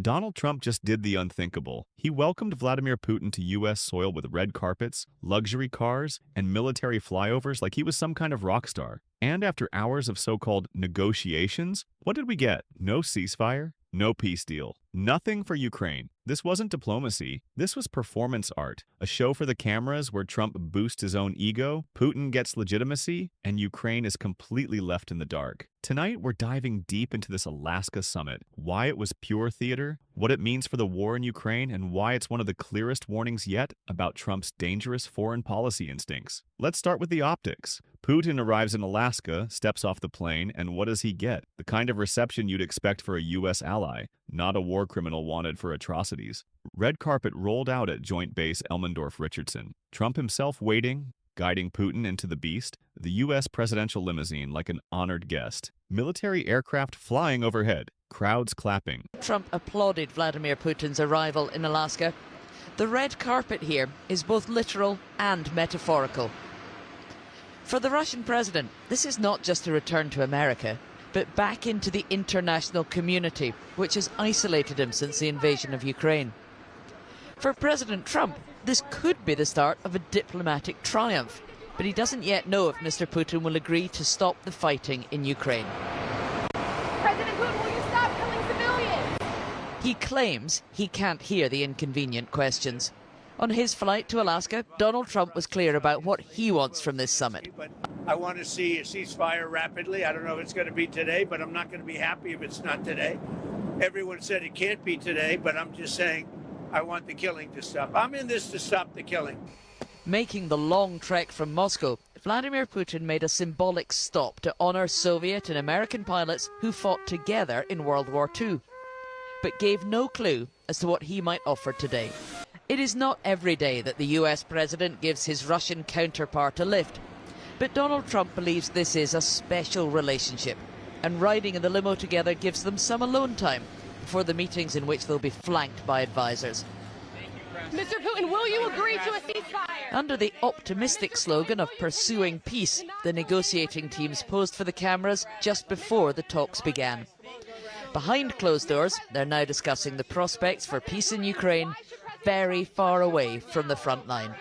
Donald Trump just did the unthinkable. He welcomed Vladimir Putin to U.S. soil with red carpets, luxury cars, and military flyovers like he was some kind of rock star. And after hours of so-called negotiations, what did we get? No ceasefire, no peace deal, nothing for Ukraine. This wasn't diplomacy. This was performance art, a show for the cameras where Trump boosts his own ego, Putin gets legitimacy, and Ukraine is completely left in the dark. Tonight, we're diving deep into this Alaska summit, why it was pure theater, what it means for the war in Ukraine, and why it's one of the clearest warnings yet about Trump's dangerous foreign policy instincts. Let's start with the optics. Putin arrives in Alaska, steps off the plane, and what does he get? The kind of reception you'd expect for a U.S. ally, not a war criminal wanted for atrocities. Red carpet rolled out at Joint Base Elmendorf-Richardson. Trump himself waiting, guiding Putin into the beast, the U.S. presidential limousine like an honored guest. Military aircraft flying overhead, crowds clapping. Trump applauded Vladimir Putin's arrival in Alaska. The red carpet here is both literal and metaphorical. For the Russian president, this is not just a return to America, but back into the international community, which has isolated him since the invasion of Ukraine. For President Trump, this could be the start of a diplomatic triumph, but he doesn't yet know if Mr. Putin will agree to stop the fighting in Ukraine. President Putin, will you stop killing civilians? He claims he can't hear the inconvenient questions. On his flight to Alaska, Donald Trump was clear about what he wants from this summit. But I want to see a ceasefire rapidly. I don't know if it's going to be today, but I'm not going to be happy if it's not today. Everyone said it can't be today, but I'm just saying I want the killing to stop. I'm in this to stop the killing. Making the long trek from Moscow, Vladimir Putin made a symbolic stop to honor Soviet and American pilots who fought together in World War II, but gave no clue as to what he might offer today. It is not every day that the US president gives his Russian counterpart a lift, but Donald Trump believes this is a special relationship, and riding in the limo together gives them some alone time before the meetings in which they'll be flanked by advisors. Mr. Putin, will you agree to a ceasefire? Under the optimistic slogan of pursuing peace, the negotiating teams posed for the cameras just before the talks began. Behind closed doors, they're now discussing the prospects for peace in Ukraine, very far away from the front line.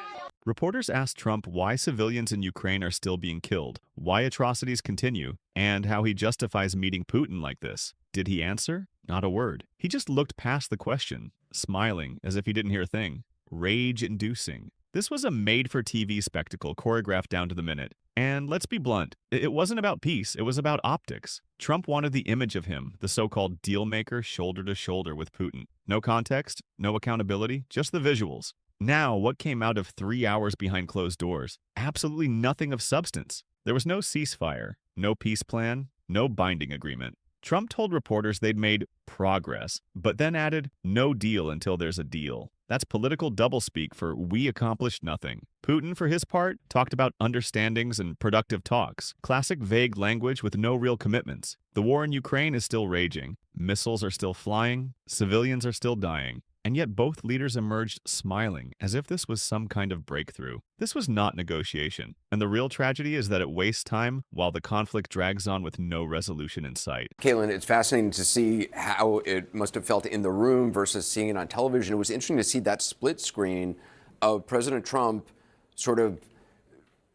Reporters asked Trump why civilians in Ukraine are still being killed, why atrocities continue, and how he justifies meeting Putin like this. Did he answer? Not a word. He just looked past the question, smiling as if he didn't hear a thing. Rage-inducing. This was a made-for-TV spectacle choreographed down to the minute. And let's be blunt, it wasn't about peace, it was about optics. Trump wanted the image of him, the so-called deal-maker shoulder to shoulder with Putin. No context, no accountability, just the visuals. Now, what came out of 3 hours behind closed doors? Absolutely nothing of substance. There was no ceasefire, no peace plan, no binding agreement. Trump told reporters they'd made progress, but then added, no deal until there's a deal. That's political doublespeak for we accomplished nothing. Putin, for his part, talked about understandings and productive talks. Classic vague language with no real commitments. The war in Ukraine is still raging. Missiles are still flying. Civilians are still dying. And yet both leaders emerged smiling, as if this was some kind of breakthrough. This was not negotiation. And the real tragedy is that it wastes time while the conflict drags on with no resolution in sight. Caitlin, it's fascinating to see how it must have felt in the room versus seeing it on television. It was interesting to see that split screen of President Trump sort of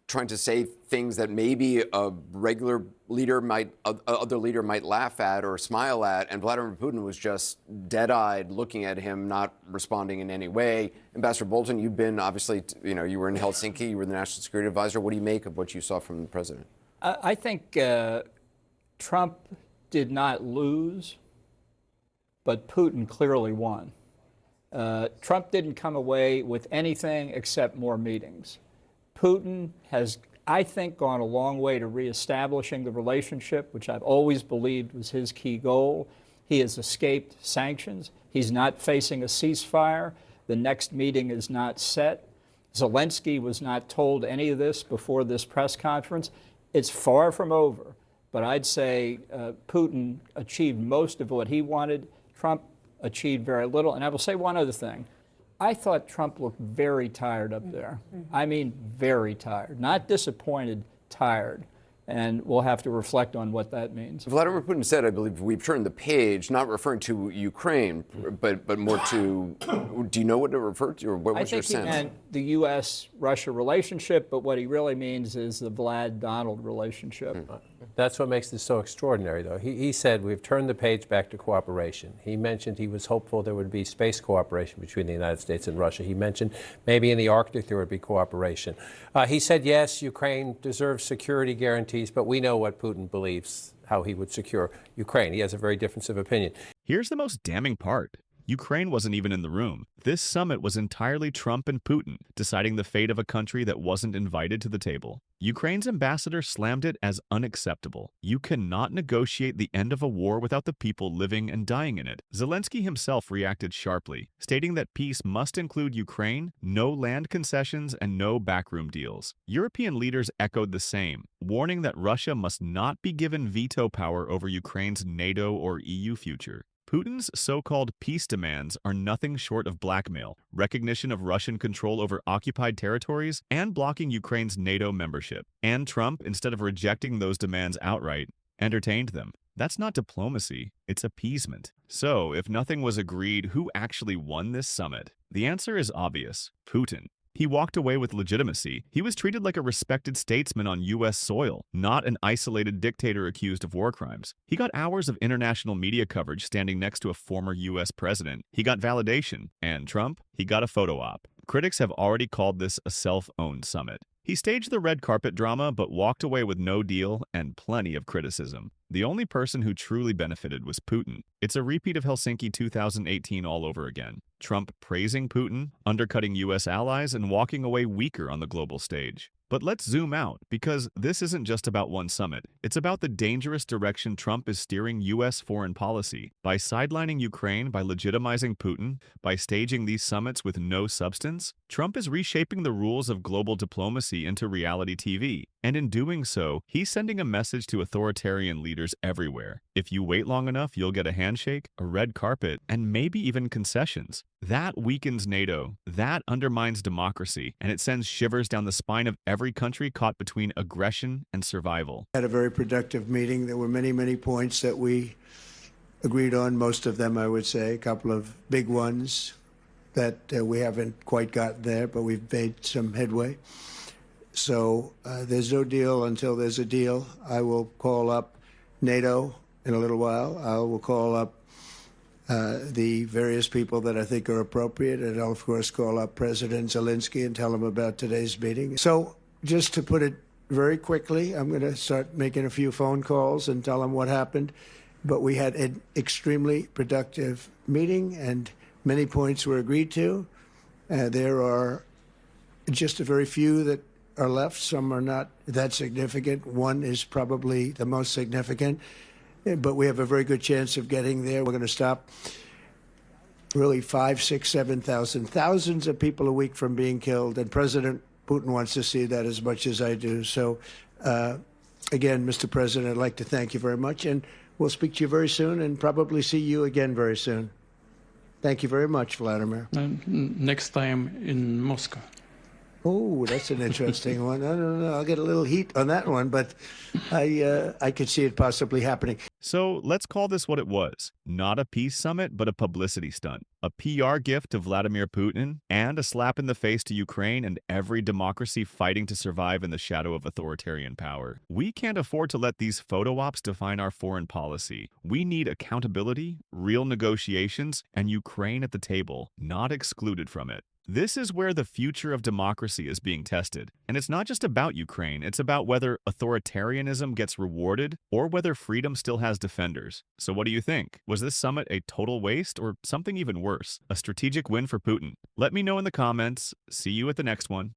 trying to say things that maybe a regular leader might, other leader might laugh at or smile at, and Vladimir Putin was just dead-eyed looking at him, not responding in any way. Ambassador Bolton, you've been obviously, you were in Helsinki, you were the national security advisor. What do you make of what you saw from the president? I think Trump did not lose, but Putin clearly won. Trump didn't come away with anything except more meetings. Putin has, I think, gone a long way to reestablishing the relationship, which I've always believed was his key goal. He has escaped sanctions. He's not facing a ceasefire. The next meeting is not set. Zelensky was not told any of this before this press conference. It's far from over, but I'd say Putin achieved most of what he wanted. Trump achieved very little. And I will say one other thing. I thought Trump looked very tired up there. I mean, very tired. Not disappointed, tired. And we'll have to reflect on what that means. Vladimir Putin said, I believe, we've turned the page, not referring to Ukraine, but more to, do you know what it referred to, or what was your sense? I think he meant the U.S.-Russia relationship, but what he really means is the Vlad-Donald relationship. That's what makes this so extraordinary, though. He said we've turned the page back to cooperation. He mentioned he was hopeful there would be space cooperation between the United States and Russia. He mentioned maybe in the Arctic there would be cooperation. He said, yes, Ukraine deserves security guarantees, but we know what Putin believes, how he would secure Ukraine. He has a very difference of opinion. Here's the most damning part. Ukraine wasn't even in the room. This summit was entirely Trump and Putin, deciding the fate of a country that wasn't invited to the table. Ukraine's ambassador slammed it as unacceptable. You cannot negotiate the end of a war without the people living and dying in it. Zelensky himself reacted sharply, stating that peace must include Ukraine, no land concessions, and no backroom deals. European leaders echoed the same, warning that Russia must not be given veto power over Ukraine's NATO or EU future. Putin's so-called peace demands are nothing short of blackmail, recognition of Russian control over occupied territories, and blocking Ukraine's NATO membership. And Trump, instead of rejecting those demands outright, entertained them. That's not diplomacy, it's appeasement. So, if nothing was agreed, who actually won this summit? The answer is obvious: Putin. He walked away with legitimacy. He was treated like a respected statesman on U.S. soil, not an isolated dictator accused of war crimes. He got hours of international media coverage standing next to a former U.S. president. He got validation. And Trump? He got a photo op. Critics have already called this a self-owned summit. He staged the red carpet drama, but walked away with no deal and plenty of criticism. The only person who truly benefited was Putin. It's a repeat of Helsinki 2018 all over again. Trump praising Putin, undercutting U.S. allies, and walking away weaker on the global stage. But let's zoom out, because this isn't just about one summit. It's about the dangerous direction Trump is steering U.S. foreign policy. By sidelining Ukraine, by legitimizing Putin, by staging these summits with no substance, Trump is reshaping the rules of global diplomacy into reality TV. And in doing so, he's sending a message to authoritarian leaders everywhere. If you wait long enough, you'll get a handshake, a red carpet, and maybe even concessions. That weakens NATO, that undermines democracy, and it sends shivers down the spine of every country caught between aggression and survival. Had a very productive meeting. There were many, many points that we agreed on, most of them, I would say, a couple of big ones that we haven't quite gotten there, but we've made some headway. So there's no deal until there's a deal. I will call up NATO in a little while. I will call up the various people that I think are appropriate, and I'll, of course, call up President Zelensky and tell him about today's meeting. So just to put it very quickly, I'm going to start making a few phone calls and tell him what happened. But we had an extremely productive meeting, and many points were agreed to. There are just a very few that are left. Some are not that significant. One is probably the most significant, but we have a very good chance of getting there. We're going to stop really 5, 6, 7,000, thousands of people a week from being killed, and President Putin wants to see that as much as I do. So, again, Mr. President, I'd like to thank you very much, and we'll speak to you very soon and probably see you again very soon. Thank you very much, Vladimir. Next time in Moscow. Oh, that's an interesting one. I don't know. I'll get a little heat on that one, but I could see it possibly happening. So let's call this what it was. Not a peace summit, but a publicity stunt. A PR gift to Vladimir Putin, and a slap in the face to Ukraine and every democracy fighting to survive in the shadow of authoritarian power. We can't afford to let these photo ops define our foreign policy. We need accountability, real negotiations, and Ukraine at the table, not excluded from it. This is where the future of democracy is being tested. And it's not just about Ukraine, it's about whether authoritarianism gets rewarded or whether freedom still has defenders. So what do you think? Was this summit a total waste or something even worse? A strategic win for Putin? Let me know in the comments. See you at the next one.